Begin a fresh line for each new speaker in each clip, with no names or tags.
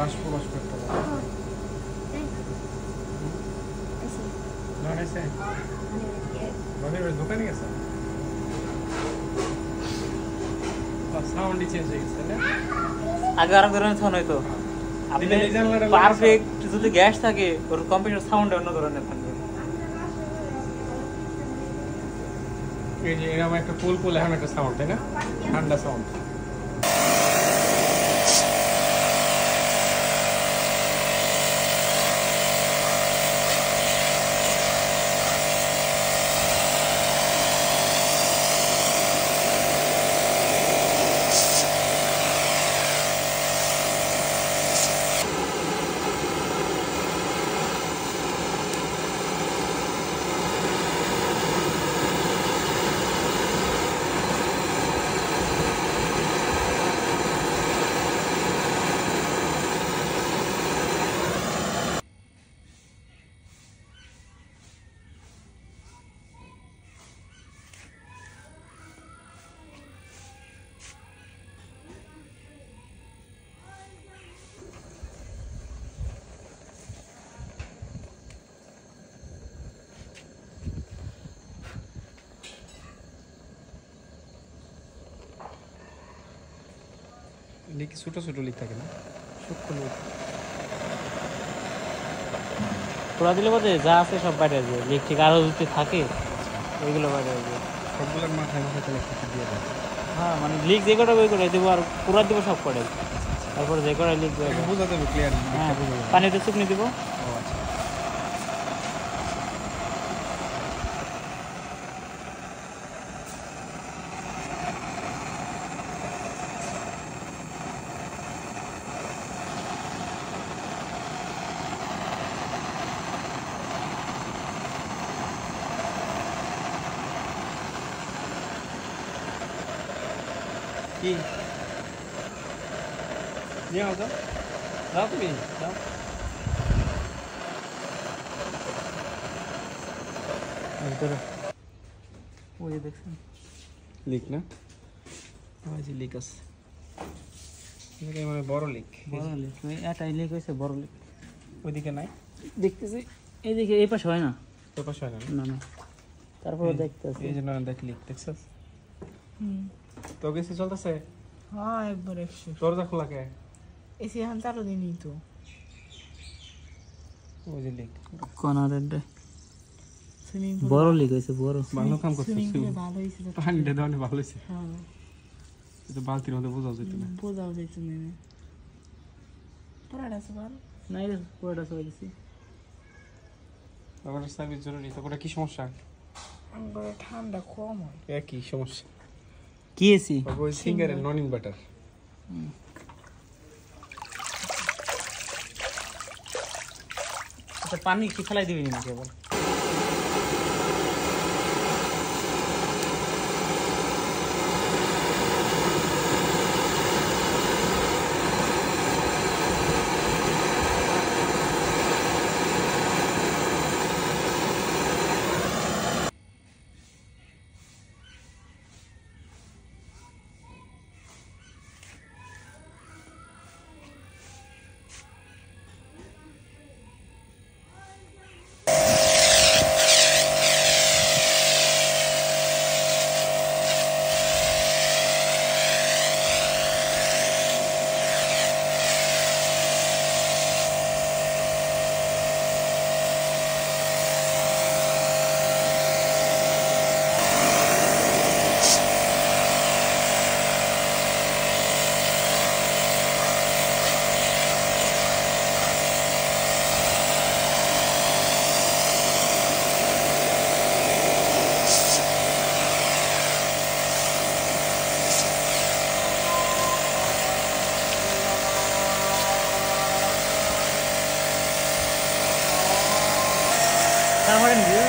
বাষ্প বাষ্প একটা দোকানে গেছে সাউন্ডই চেঞ্জ হয়ে গেছে না
আগে আরেক ধরনের সাউন্ড হইতো আপনি পারফেক্ট যদি গ্যাস থাকে ওর কম্পিউটার সাউন্ড অন্য ধরনের থাকবে
এই যে এরকম একটা কুল এখন একটা সাউন্ড তাই না ঠান্ডা সাউন্ড লিক ছোট ছোট লিক থাকে না সূক্ষ্ম লিক
খোলা দিলে বোধ যা আছে সব বাইরে আসবে লিক ঠিক আরও যদি থাকে ওইগুলো বাইরে আসবে
সবগুলোর মাথায় মাথায় তাহলে কিছু দিয়ে দেয়
হ্যাঁ মানে লিক যে কটা বই করে দেবো আর পুরা দেবো সব কটাই তারপরে যে কটা লিক
বোঝা যাবে ক্লিয়ার
হ্যাঁ পানিতে শুকনি দেবো
ও আচ্ছা কি নিয়ে আসো যাও তুমি যাও
ভিতরে ওই দেখছেন
লিক না ওই যে লিক আছে এটা মানে বড় লিক
এটাই লিক হয়েছে বড় লিক
ওইদিকে নাই
দেখতেছি এইদিকে এই পাশে হয় না
তোর পাশে হয় না
না না তারপরে দেখতেছি
এই যে না দেখ লিক দেখছস তো গেছে চলতেছে
হ্যাঁ একবার 100
দরজা খোলা কে
এসি এখন চালু দিনই তো
ওই যে লিক
কোনারে
সুইমিং
বড় লিক হয়েছে বড়
ভালো কাম করছিস
সুইমিং পুলে ভালো হয়েছে
পানিটা দেওয়া ভালো হয়েছে
হ্যাঁ
এটা বালতির মধ্যে বোঝা যেত না
বোঝাও যাইতো না পুরাটা সবার
নাই রে পুরোটা সবাই দিছি
আবার সার্ভিস জরুরি তারপরে কি সমস্যা
আমার ঠান্ডা কম হয়
একই সমস্যা
কি এসি
ওই সিঙ্গারের নন ইনভার্টার
আচ্ছা পানি কি ফেলাই দিবি না কেবল তারপরে নিয়ে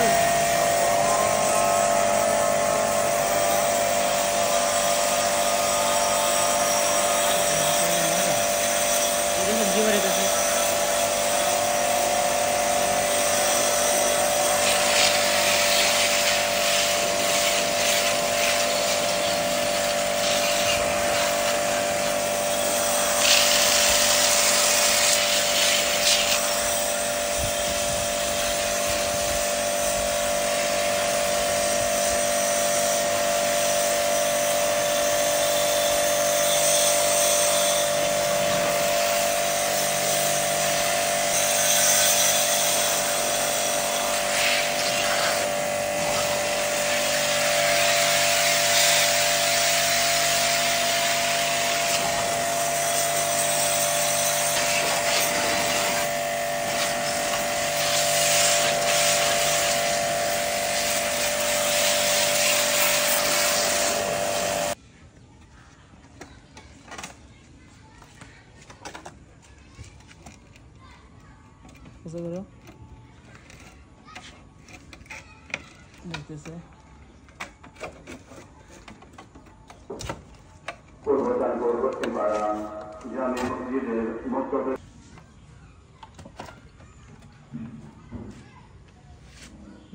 বুঝতে পারো দেখতেছে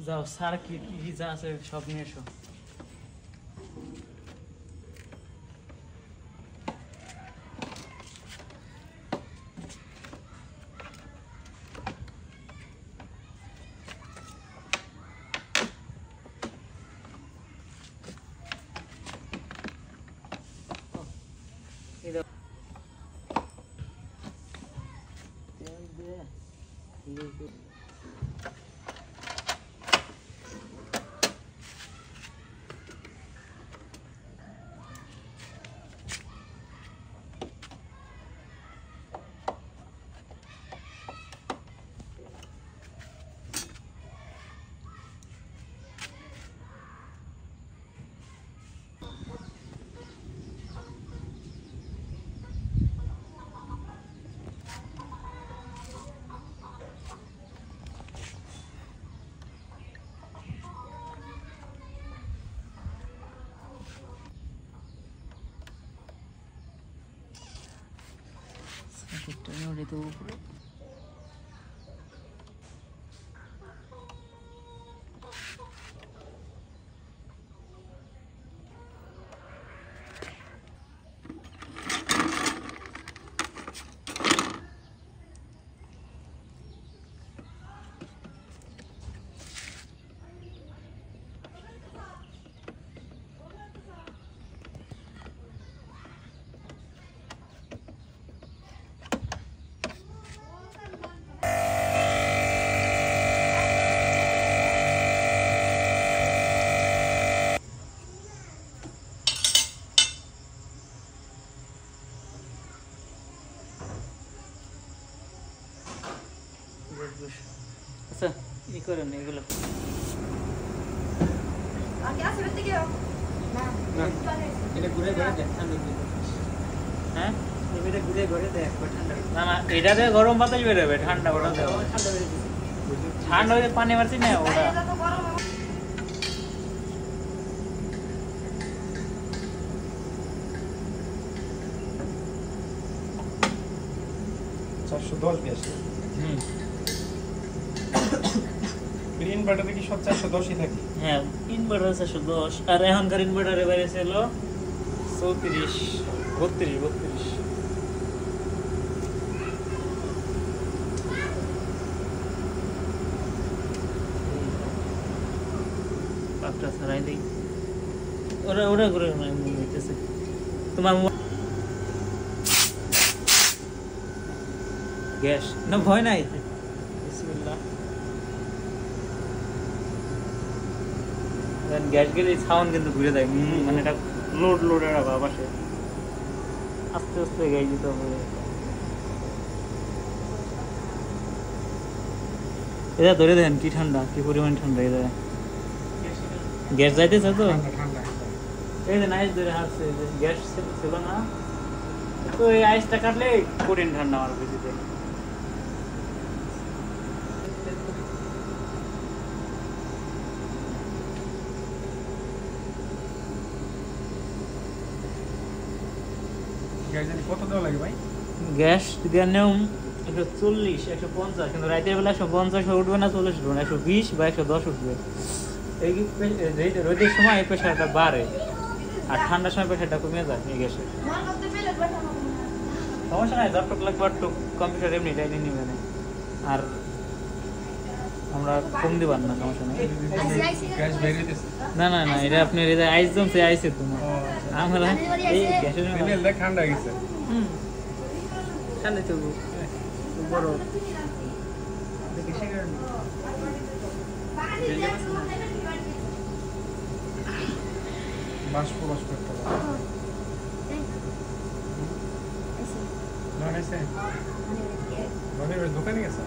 যাও স্যার কি যা আছে সব নিয়ে এসো
ওটা তো উপরে
আচ্ছা ই করেন এগুলো
এটা ঘুরে ঘুরে দেখ ঠান্ডা
হ্যাঁ
এটা ঘুরে ঘুরে দেখ ঠান্ডা
না না এটাতে গরম বাতাস বেরোবে ঠান্ডা ওটা দেবো ঠান্ডা হয়ে পানি মারছি না ওটা
410 বেশি ইনভার্টারে কি সব 410ই থাকে?
হ্যাঁ ইনভার্টার 410 আর এখনকার ইনভার্টারে বেরিয়েছে হলো 34 32 পাকটা ছাড়াই দেই ওরা ওরা করে নিতেছে তোমার গ্যাস না ভয় নাই বিসমিল্লাহ গ্যাস গেলে সাউন্ড কিন্তু ঘুরে যায় মানে এটা লোড এর ভাব আসে আস্তে আস্তে গ্যাস দিতে হবে এটা ধরে দেন কি ঠান্ডা কি পরিমাণ ঠান্ডা এটা গ্যাস যাইতেছে তো
ঠান্ডা
এই যে আইস ধরে হাসছে গ্যাস ছিল না তো এই আইসটা কাটলে কঠিন ঠান্ডা আমার বেশিতে
কত দেওয়া লাগে ভাই?
গ্যাস যদি নেও 140 150 কিন্তু রাতের বেলা 150 উঠবে না 40 উঠবে না 120 বা 110 উঠবে এই রোদের সময় এই প্রেশারটা বাড়ে আর ঠান্ডার সময় প্রেশারটা কমে যায় এই গ্যাসের সমস্যা নাই যতটুকু লাগবে একটু কম্পিউটার এমনি টাইনি নিবে না আর আমরা কম দিবার না সমস্যা নাই
গ্যাস বের হইতেছে
না না না এটা আপনি আইস জমছে আইসে তোমার আমরা এই গ্যাসের
সিনেলটা ঠান্ডা গেছে
ঠান্ডা তো বড় দেখে শিকার
বাষ্প করতে হবে না হয়েছে মানে দোকানে গেছে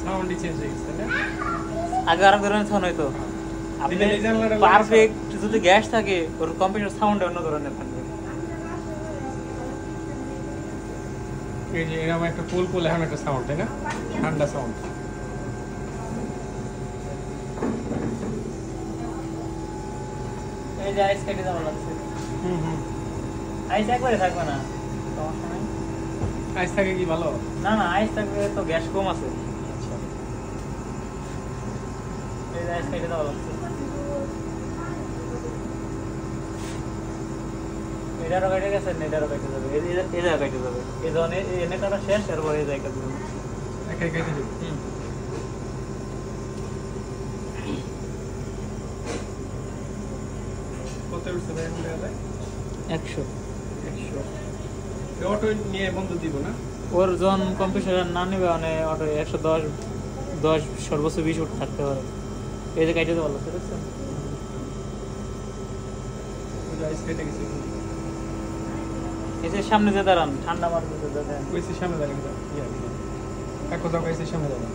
সাউন্ডই চেঞ্জ হয়ে গেছে না
আগে আর ধরনের সাউন্ড হইতো আপনি পারফেক্ট যদি গ্যাস থাকে ওর কম্পিউটার সাউন্ড অন্য ধরনের থাকবে
এই যে এরকম একটা কুল এখন একটা সাউন্ড, তাই না? ঠান্ডা সাউন্ড।
এই যে আইস কেটে দেওয়া লাগছে।
হুম।
আইস একবারে থাকবে না, সমস্যা নাই।
আইস থাকে কি ভালো?
না না, আইস থাকলে তো গ্যাস কম আছে।
আচ্ছা।
এই যে আইস কেটে দেওয়া লাগছে। এটারও কেটে গেছে, এটারও কেটে যাবে, এটারও কেটে যাবে। এই যখন এনে কাটা শেষ, এরপরে এই জায়গা দিবে।
একাই কেটে দিবি। কত উঠছে ভাই এখন দেওয়া
100।
100। এই অটো নিয়ে বন্ধ দিব না?
ওর যখন কম্পিউটার না নেবে মানে অটো 110 সর্বোচ্চ 20 উঠ থাকতে পারে। এই যে কেটে দেওয়া লাগছে, দেখছেন?
ওই যে আইস কেটে গেছে।
এই যে সামনে যে দাঁড়ান, ঠান্ডা মারতে দাঁড়ান।
ওই সামনে দাঁড়িয়ে এক কোথাও সামনে দাঁড়ান।